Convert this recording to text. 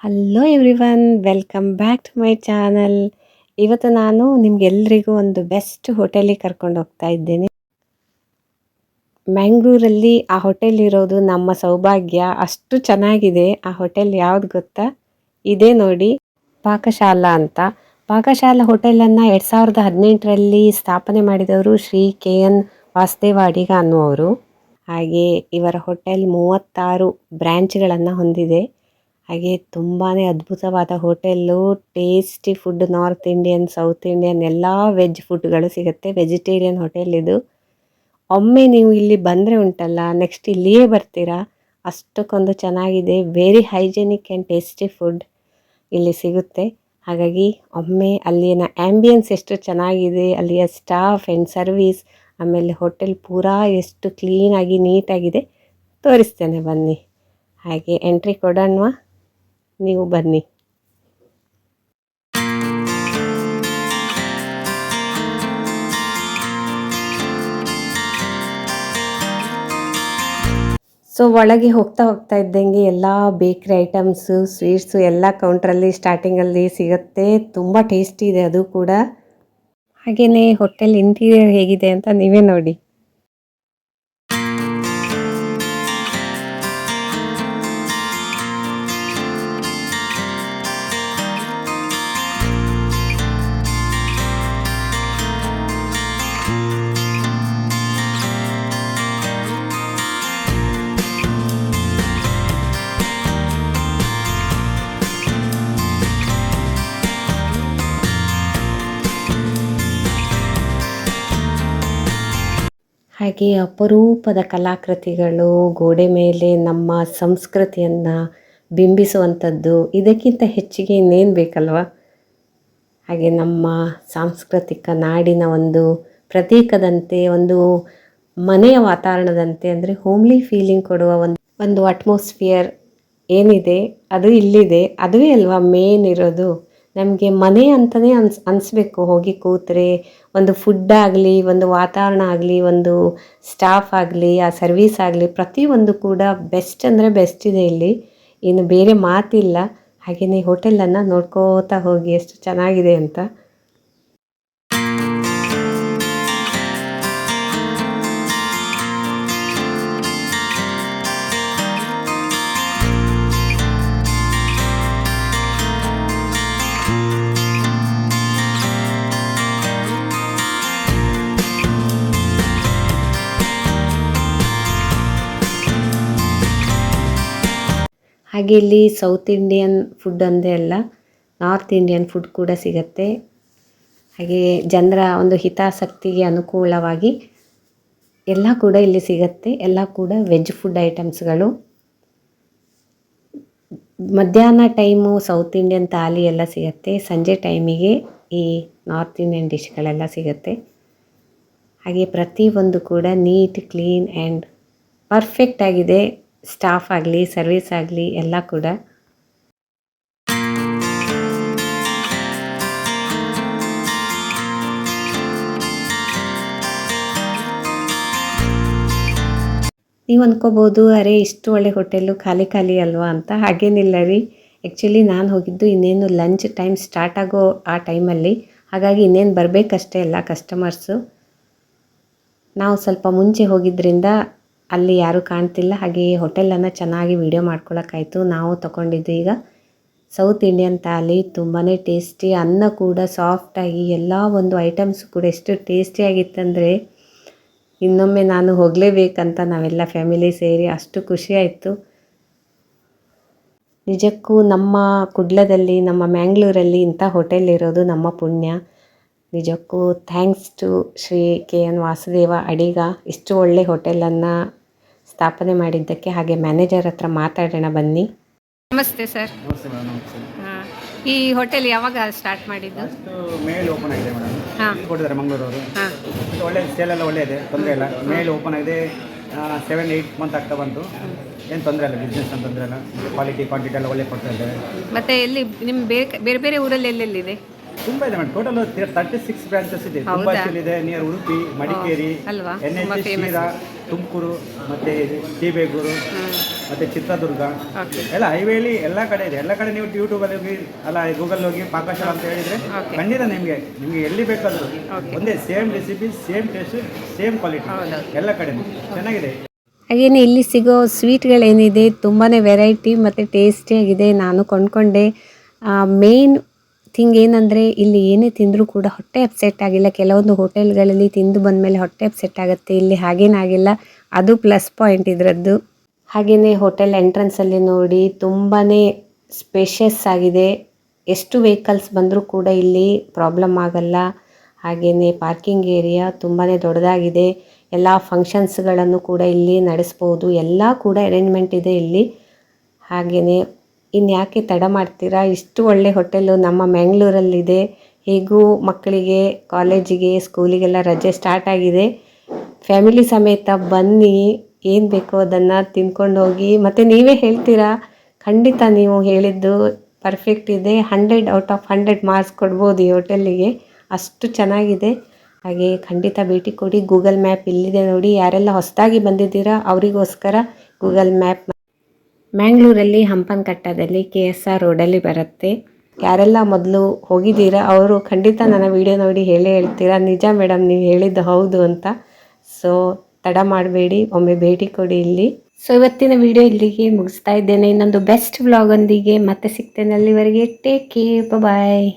Hello everyone, welcome back to my channel. ಇವತ್ತು ನಾನು ನಿಮ್ಗೆಲ್ರಿಗೂ ಒಂದು ಬೆಸ್ಟ್ ಹೋಟೆಲಿಗೆ ಕರ್ಕೊಂಡು ಹೋಗ್ತಾ ಇದ್ದೇನೆ. ಮ್ಯಾಂಗ್ಳೂರಲ್ಲಿ ಆ ಹೋಟೆಲ್ ಇರೋದು ನಮ್ಮ ಸೌಭಾಗ್ಯ. ಅಷ್ಟು ಚೆನ್ನಾಗಿದೆ ಆ ಹೋಟೆಲ್. ಯಾವ್ದು ಗೊತ್ತಾ? ಇದೇ ನೋಡಿ, ಪಾಕಶಾಲಾ ಅಂತ. ಪಾಕಶಾಲಾ ಹೋಟೆಲನ್ನು 2018ರಲ್ಲಿ ಸ್ಥಾಪನೆ ಮಾಡಿದವರು ಶ್ರೀ KN ವಾಸುದೇವ ಅಡಿಗ ಅನ್ನುವರು. ಹಾಗೆ ಇವರ ಹೋಟೆಲ್ 36 ಬ್ರ್ಯಾಂಚ್ಗಳನ್ನು ಹೊಂದಿದೆ. ಹಾಗೆ ತುಂಬಾ ಅದ್ಭುತವಾದ hotel. Tasty food, north Indian, south Indian ಎಲ್ಲ ವೆಜ್ ಫುಡ್ಗಳು ಸಿಗುತ್ತೆ. ವೆಜಿಟೇರಿಯನ್ ಹೋಟೆಲ್ ಇದು. ಒಮ್ಮೆ ನೀವು ಇಲ್ಲಿ ಬಂದರೆ ಉಂಟಲ್ಲ, ನೆಕ್ಸ್ಟ್ ಇಲ್ಲಿಯೇ ಬರ್ತೀರಾ. ಅಷ್ಟಕ್ಕೊಂದು ಚೆನ್ನಾಗಿದೆ. Very hygienic and tasty food ಇಲ್ಲಿ ಸಿಗುತ್ತೆ. ಹಾಗಾಗಿ ಒಮ್ಮೆ ಅಲ್ಲಿನ ಆ್ಯಂಬಿಯನ್ಸ್ ಎಷ್ಟು ಚೆನ್ನಾಗಿದೆ, ಅಲ್ಲಿಯ ಸ್ಟಾಫ್ ಆ್ಯಂಡ್ ಸರ್ವೀಸ್, ಆಮೇಲೆ ಹೋಟೆಲ್ ಪೂರಾ ಎಷ್ಟು ಕ್ಲೀನಾಗಿ ನೀಟಾಗಿದೆ ತೋರಿಸ್ತೇನೆ ಬನ್ನಿ. ಹಾಗೆ ಎಂಟ್ರಿ ಕೊಡೋಣವಾ? ನೀವು ಬನ್ನಿ. ಸೊ ಒಳಗೆ ಹೋಗ್ತಾ ಇದ್ದಂಗೆ ಎಲ್ಲ ಬೇಕ್ರಿ ಐಟಮ್ಸು, ಸ್ವೀಟ್ಸು ಎಲ್ಲ ಕೌಂಟ್ರಲ್ಲಿ ಸ್ಟಾರ್ಟಿಂಗಲ್ಲಿ ಸಿಗುತ್ತೆ. ತುಂಬ ಟೇಸ್ಟಿ ಇದೆ ಅದು ಕೂಡ. ಹಾಗೆಯೇ ಹೋಟೆಲ್ ಇಂಟೀರಿಯರ್ ಹೇಗಿದೆ ಅಂತ ನೀವೇ ನೋಡಿ. ಹಾಗೆ ಅಪರೂಪದ ಕಲಾಕೃತಿಗಳು, ಗೋಡೆ ಮೇಲೆ ನಮ್ಮ ಸಂಸ್ಕೃತಿಯನ್ನು ಬಿಂಬಿಸುವಂಥದ್ದು, ಇದಕ್ಕಿಂತ ಹೆಚ್ಚಿಗೆ ಇನ್ನೇನು ಬೇಕಲ್ವ? ಹಾಗೆ ನಮ್ಮ ಸಾಂಸ್ಕೃತಿಕ ನಾಡಿನ ಒಂದು ಪ್ರತೀಕದಂತೆ, ಒಂದು ಮನೆಯ ವಾತಾವರಣದಂತೆ, ಅಂದರೆ ಹೋಮ್ಲಿ ಫೀಲಿಂಗ್ ಕೊಡುವ ಒಂದು ಅಟ್ಮಾಸ್ಫಿಯರ್ ಏನಿದೆ ಅದು ಇಲ್ಲಿದೆ. ಅದುವೇ ಅಲ್ವಾ ಮೇನ್ ಇರೋದು. ನಮಗೆ ಮನೆ ಅಂತಲೇ ಅನಿಸ್ಬೇಕು ಹೋಗಿ ಕೂತ್ರೆ. ಒಂದು ಫುಡ್ ಆಗಲಿ, ಒಂದು ವಾತಾವರಣ ಆಗಲಿ, ಒಂದು ಸ್ಟಾಫ್ ಆಗಲಿ, ಆ ಸರ್ವೀಸ್ ಆಗಲಿ, ಪ್ರತಿಯೊಂದು ಕೂಡ ಬೆಸ್ಟ್ ಅಂದರೆ ಬೆಸ್ಟ್ ಇದೆ ಇಲ್ಲಿ. ಇನ್ನು ಬೇರೆ ಮಾತಿಲ್ಲ. ಹಾಗೆಯೇ ಹೋಟೆಲನ್ನು ನೋಡ್ಕೋತಾ ಹೋಗಿ ಎಷ್ಟು ಚೆನ್ನಾಗಿದೆ ಅಂತ. ಹಾಗೆ ಇಲ್ಲಿ ಸೌತ್ ಇಂಡಿಯನ್ ಫುಡ್ ಒಂದೇ ಅಲ್ಲ, ನಾರ್ತ್ ಇಂಡಿಯನ್ ಫುಡ್ ಕೂಡ ಸಿಗುತ್ತೆ. ಹಾಗೆ ಜನರ ಒಂದು ಹಿತಾಸಕ್ತಿಗೆ ಅನುಕೂಲವಾಗಿ ಎಲ್ಲ ಕೂಡ ಇಲ್ಲಿ ಸಿಗುತ್ತೆ. ಎಲ್ಲ ಕೂಡ ವೆಜ್ ಫುಡ್ ಐಟಮ್ಸ್ಗಳು. ಮಧ್ಯಾಹ್ನ ಟೈಮು ಸೌತ್ ಇಂಡಿಯನ್ ಥಾಲಿ ಎಲ್ಲ ಸಿಗುತ್ತೆ. ಸಂಜೆ ಟೈಮಿಗೆ ಈ ನಾರ್ತ್ ಇಂಡಿಯನ್ ಡಿಶ್ಗಳೆಲ್ಲ ಸಿಗುತ್ತೆ. ಹಾಗೆ ಪ್ರತಿಯೊಂದು ಕೂಡ ನೀಟ್, ಕ್ಲೀನ್ ಆ್ಯಂಡ್ ಪರ್ಫೆಕ್ಟ್ ಆಗಿದೆ. ಸ್ಟಾಫ್ ಆಗಲಿ, ಸರ್ವಿಸ್ ಆಗಲಿ ಎಲ್ಲ ಕೂಡ. ನೀವು ಅಂದ್ಕೋಬೋದು, ಅರೆ ಇಷ್ಟು ಒಳ್ಳೆ ಹೋಟೆಲ್ಲು ಖಾಲಿ ಅಲ್ವಾ ಅಂತ. ಹಾಗೇನಿಲ್ಲ ರೀ. ಆ್ಯಕ್ಚುಲಿ ನಾನು ಹೋಗಿದ್ದು ಇನ್ನೇನು ಲಂಚ್ ಟೈಮ್ ಸ್ಟಾರ್ಟ್ ಆಗೋ ಆ ಟೈಮಲ್ಲಿ. ಹಾಗಾಗಿ ಇನ್ನೇನು ಬರಬೇಕಷ್ಟೇ ಎಲ್ಲ ಕಸ್ಟಮರ್ಸು. ನಾವು ಸ್ವಲ್ಪ ಮುಂಚೆ ಹೋಗಿದ್ದರಿಂದ ಅಲ್ಲಿ ಯಾರೂ ಕಾಣ್ತಿಲ್ಲ. ಹಾಗೆಯೇ ಹೋಟೆಲನ್ನು ಚೆನ್ನಾಗಿ ವಿಡಿಯೋ ಮಾಡ್ಕೊಳ್ಳೋಕ್ಕಾಯಿತು. ನಾವು ತೊಗೊಂಡಿದ್ದು ಈಗ ಸೌತ್ ಇಂಡಿಯನ್ ಥಾಲಿ. ತುಂಬಾ ಟೇಸ್ಟಿ, ಅನ್ನ ಕೂಡ ಸಾಫ್ಟಾಗಿ, ಎಲ್ಲ ಒಂದು ಐಟಮ್ಸ್ ಕೂಡ ಎಷ್ಟು ಟೇಸ್ಟಿಯಾಗಿತ್ತಂದರೆ ಇನ್ನೊಮ್ಮೆ ನಾನು ಹೋಗಲೇಬೇಕಂತ ನಾವೆಲ್ಲ ಫ್ಯಾಮಿಲಿ ಸೇರಿ ಅಷ್ಟು ಖುಷಿಯಾಯಿತು. ನಿಜಕ್ಕೂ ನಮ್ಮ ಕುಡ್ಲದಲ್ಲಿ, ನಮ್ಮ ಮ್ಯಾಂಗ್ಳೂರಲ್ಲಿ ಇಂಥ ಹೋಟೆಲ್ ಇರೋದು ನಮ್ಮ ಪುಣ್ಯ. ನಿಜಕ್ಕೂ thanks to Shri KN Vasudeva Adiga ಇಷ್ಟು ಒಳ್ಳೆ ಹೋಟೆಲನ್ನು ಸ್ಥಾಪನೆ ಮಾಡಿದ್ದಕ್ಕೆ. ಹಾಗೆ ಮ್ಯಾನೇಜರ್ ಹತ್ರ ಮಾತಾಡೋಣ ಬನ್ನಿ. ನಮಸ್ತೆ ಸರ್. ನಮಸ್ತೆ ಮೇಡಮ್. ನಮಸ್ತೆ. ಈ ಹೋಟೆಲ್ ಯಾವಾಗ ಸ್ಟಾರ್ಟ್ ಮಾಡಿದ್ದು? ಮೇಲ್ ಓಪನ್ ಆಗಿದೆ ಮೇಡಮ್. ಹಾಂ ಕೊಟ್ಟಿದ್ದಾರೆ ಮಂಗಳೂರವರು. ಹಾಂ ಒಳ್ಳೆ ಸೇಲ್ ಎಲ್ಲ ಒಳ್ಳೆ ಇದೆ, ತೊಂದರೆ ಇಲ್ಲ. ಮೇಲ್ ಓಪನ್ ಆಗಿದೆ 7-8 ಮಂತ್ ಆಗ್ತಾ ಬಂತು. ಏನು ತೊಂದರೆ ಇಲ್ಲ, ಬಿಸ್ನೆಸ್ ಅಂತ ತೊಂದರೆ ಇಲ್ಲ. ಕ್ವಾಲಿಟಿ ಕ್ವಾಂಟಿಟಿ ಎಲ್ಲ ಒಳ್ಳೆ ಕೊಡ್ತಾ ಇದ್ದೇವೆ. ಮತ್ತೆ ಎಲ್ಲಿ ನಿಮ್ಮ ಬೇರೆ ಬೇರೆ ಊರಲ್ಲಿ ಎಲ್ಲೆಲ್ಲಿದೆ? ತುಂಬ ಇದೆ ಮೇಡಮ್. ಟೋಟಲ್ 36 ಬ್ರಾಂಚಸ್ ಇದೆ. ತುಂಬ ಹೌದಾ? ಇದೆ ನಿಯರ್ ಉಡುಪಿ, ಮಡಿಕೇರಿ, ಅಲ್ವಾ? NH ತುಂಬಾ famous. ಶಿರಾ, ತುಮಕೂರು, ಮತ್ತು ಟಿಬೇಗೂರು, ಮತ್ತು ಚಿತ್ರದುರ್ಗ ಓಕೆ. ಎಲ್ಲ ಹೈವೇಲಿ ಎಲ್ಲ ಕಡೆ ಇದೆ. ಎಲ್ಲ ಕಡೆ ನೀವು ಯೂಟ್ಯೂಬಲ್ಲಿ ಹೋಗಿ ಅಲ್ಲ ಗೂಗಲ್ ಹೋಗಿ ಪಾಕಶಾಲಾ ಅಂತ ಹೇಳಿದರೆ Okay. ಖಂಡಿತ ನಿಮಗೆ ಎಲ್ಲಿ ಬೇಕಾದರೂ Okay. ಒಂದೇ same recipe, same taste, same quality ಹೌದೌದು. ಎಲ್ಲ ಕಡೆ ಚೆನ್ನಾಗಿದೆ. ಹಾಗೆಯೇ ಇಲ್ಲಿ ಸಿಗೋ ಸ್ವೀಟ್ಗಳೇನಿದೆ ತುಂಬಾ ವೆರೈಟಿ ಮತ್ತು ಟೇಸ್ಟಿಯಾಗಿದೆ. ನಾನು ಕೊಂಡ್ಕೊಂಡೆ. ಮೇನ್ ಥಿಂಗ್ ಏನಂದರೆ ಇಲ್ಲಿ ಏನೇ ತಿಂದರೂ ಕೂಡ ಹೊಟ್ಟೆ ಅಪ್ಸೆಟ್ ಆಗಿಲ್ಲ. ಕೆಲವೊಂದು ಹೋಟೆಲ್ಗಳಲ್ಲಿ ತಿಂದು ಬಂದಮೇಲೆ ಹೊಟ್ಟೆ ಅಪ್ಸೆಟ್ ಆಗುತ್ತೆ, ಇಲ್ಲಿ ಹಾಗೇನಾಗಿಲ್ಲ. ಅದು ಪ್ಲಸ್ ಪಾಯಿಂಟ್ ಇದರದ್ದು. ಹಾಗೆಯೇ ಹೋಟೆಲ್ ಎಂಟ್ರೆನ್ಸಲ್ಲಿ ನೋಡಿ ತುಂಬಾ ಸ್ಪೇಷಿಯಸ್ ಆಗಿದೆ. ಎಷ್ಟು ವೆಹಿಕಲ್ಸ್ ಬಂದರೂ ಕೂಡ ಇಲ್ಲಿ ಪ್ರಾಬ್ಲಮ್ ಆಗಲ್ಲ. ಹಾಗೆಯೇ ಪಾರ್ಕಿಂಗ್ ಏರಿಯಾ ತುಂಬಾ ದೊಡ್ಡದಾಗಿದೆ. ಎಲ್ಲ ಫಂಕ್ಷನ್ಸ್ಗಳನ್ನು ಕೂಡ ಇಲ್ಲಿ ನಡೆಸ್ಬೋದು. ಎಲ್ಲ ಕೂಡ ಅರೇಂಜ್ಮೆಂಟ್ ಇದೆ ಇಲ್ಲಿ. ಹಾಗೆಯೇ ಇನ್ಯಾಕೆ ತಡ ಮಾಡ್ತೀರಾ, ಇಷ್ಟು ಒಳ್ಳೆ ಹೋಟೆಲು ನಮ್ಮ ಮ್ಯಾಂಗ್ಳೂರಲ್ಲಿದೆ. ಹೇಗೂ ಮಕ್ಕಳಿಗೆ ಕಾಲೇಜಿಗೆ ಸ್ಕೂಲಿಗೆಲ್ಲ ರಜೆ ಸ್ಟಾರ್ಟ್ ಆಗಿದೆ. ಫ್ಯಾಮಿಲಿ ಸಮೇತ ಬನ್ನಿ, ಏನು ಬೇಕೋ ಅದನ್ನು ತಿಂದ್ಕೊಂಡು ಹೋಗಿ. ಮತ್ತು ನೀವೇ ಹೇಳ್ತೀರಾ, ಖಂಡಿತ ನೀವು ಹೇಳಿದ್ದು ಪರ್ಫೆಕ್ಟ್ ಇದೆ. 100/100 ಮಾರ್ಕ್ಸ್ ಕೊಡ್ಬೋದು ಈ ಹೋಟೆಲ್ಲಿಗೆ, ಅಷ್ಟು ಚೆನ್ನಾಗಿದೆ. ಹಾಗೆ ಖಂಡಿತ ಭೇಟಿ ಕೊಡಿ. ಗೂಗಲ್ ಮ್ಯಾಪ್ ಇಲ್ಲಿದೆ ನೋಡಿ. ಯಾರೆಲ್ಲ ಹೊಸದಾಗಿ ಬಂದಿದ್ದೀರಾ ಅವರಿಗೋಸ್ಕರ ಗೂಗಲ್ ಮ್ಯಾಪ್. ಮ್ಯಾಂಗ್ಳೂರಲ್ಲಿ ಹಂಪನಕಟ್ಟದಲ್ಲಿ KSR ರೋಡಲ್ಲಿ ಬರುತ್ತೆ. ಯಾರೆಲ್ಲ ಮೊದಲು ಹೋಗಿದ್ದೀರಾ ಅವರು ಖಂಡಿತ ನನ್ನ ವಿಡಿಯೋ ನೋಡಿ ಹೇಳ್ತೀರಾ, ನಿಜ ಮೇಡಮ್ ನೀವು ಹೇಳಿದ್ದು ಹೌದು ಅಂತ. ಸೊ ತಡ ಮಾಡಬೇಡಿ, ಒಮ್ಮೆ ಭೇಟಿ ಕೊಡಿ ಇಲ್ಲಿ. ಸೊ ಇವತ್ತಿನ ವಿಡಿಯೋ ಇಲ್ಲಿಗೆ ಮುಗಿಸ್ತಾ ಇದ್ದೇನೆ. ಇನ್ನೊಂದು ಬೆಸ್ಟ್ ವ್ಲಾಗೊಂದಿಗೆ ಮತ್ತೆ ಸಿಗ್ತೇನೆ. ಅಲ್ಲಿವರೆಗೆ ಟೇಕ್ ಕೇರ್, ಬಾಯ್.